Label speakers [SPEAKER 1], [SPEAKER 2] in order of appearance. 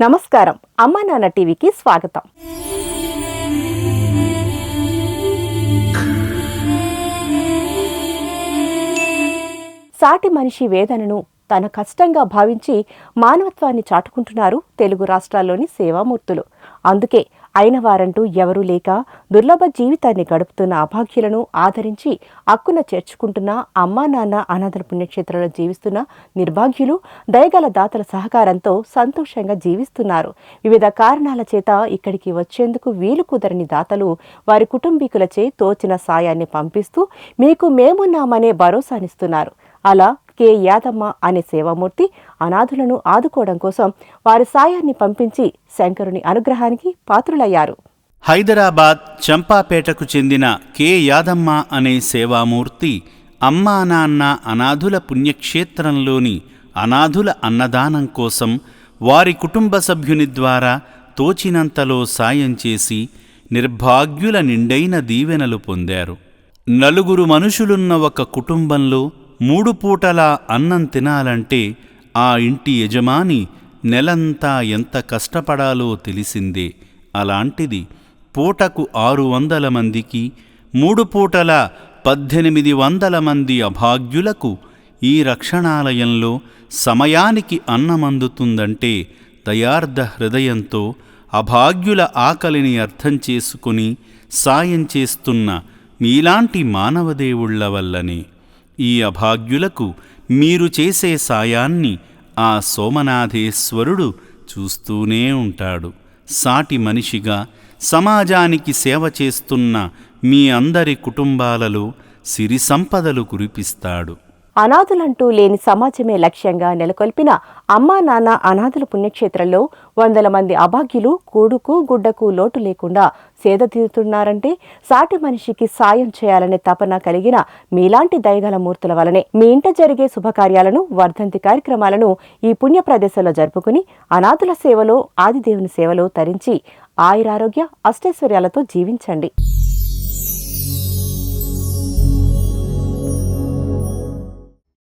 [SPEAKER 1] నమస్కారం. అమ్మా నాన్న టీవీకి స్వాగతం. సాటి మనిషి వేదనను తన కష్టంగా భావించి మానవత్వాన్ని చాటుకుంటున్నారు తెలుగు రాష్ట్రాల్లోని సేవామూర్తులు. అందుకే అయిన వారంటూ ఎవరూ లేక దుర్లభ జీవితాన్ని గడుపుతున్న అభాగ్యులను ఆదరించి అక్కున చేర్చుకుంటున్న అమ్మా నాన్న అనాథల పుణ్యక్షేత్రంలో జీవిస్తున్న నిర్భాగ్యులు దయగల దాతల సహకారంతో సంతోషంగా జీవిస్తున్నారు. వివిధ కారణాల చేత ఇక్కడికి వచ్చేందుకు వీలు కుదరని దాతలు వారి కుటుంబీకులచే తోచిన సాయాన్ని పంపిస్తూ మీకు మేమున్నామనే భరోసానిస్తున్నారు. అలా కె యాదమ్మ అనే సేవామూర్తి అనాథులను ఆదుకోవడం కోసం వారి సాయాన్ని పంపించి శంకరుని అనుగ్రహానికి పాత్రులయ్యారు.
[SPEAKER 2] హైదరాబాద్ చంపాపేటకు చెందిన కె యాదమ్మ అనే సేవామూర్తి అమ్మా నాన్న అనాథుల పుణ్యక్షేత్రంలోని అనాథుల అన్నదానం కోసం వారి కుటుంబ సభ్యుని ద్వారా తోచినంతలో సాయం చేసి నిర్భాగ్యుల నిండైన దీవెనలు పొందారు. నలుగురు మనుషులున్న ఒక కుటుంబంలో 3 పూటలా అన్నం తినాలంటే ఆ ఇంటి యజమాని నెలంతా ఎంత కష్టపడాలో తెలిసిందే. అలాంటిది పూటకు 600 మందికి 3 పూటలా 1800 మంది అభాగ్యులకు ఈ రక్షణాలయంలో సమయానికి అన్నమందుతుందంటే దయార్ధ హృదయంతో అభాగ్యుల ఆకలిని అర్థం చేసుకుని సాయం చేస్తున్న మీలాంటి మానవదేవుళ్ల వల్లనే. ఈ అభాగ్యులకు మీరు చేసే సాయాన్ని ఆ సోమనాథేశ్వరుడు చూస్తూనే ఉంటాడు. సాటి మనిషిగా సమాజానికి సేవ చేస్తున్న మీ అందరి కుటుంబాలలో సిరి సంపదలు కురిపిస్తాడు.
[SPEAKER 1] అనాథులంటూ లేని సమాజమే లక్ష్యంగా నెలకొల్పిన అమ్మా నాన్న అనాథుల పుణ్యక్షేత్రంలో 100 మంది అభాగ్యులు కూడుకు గుడ్డకు లోటు లేకుండా సేద తీరుతున్నారంటే సాటి మనిషికి సాయం చేయాలనే తపన కలిగిన మీలాంటి దయగల మూర్తుల వలనే. మీ ఇంట జరిగే శుభకార్యాలను, వర్ధంతి కార్యక్రమాలను ఈ పుణ్య ప్రదేశంలో జరుపుకుని అనాథుల సేవలో, ఆదిదేవుని సేవలో తరించి ఆయురారోగ్య అష్టైశ్వర్యాలతో జీవించండి.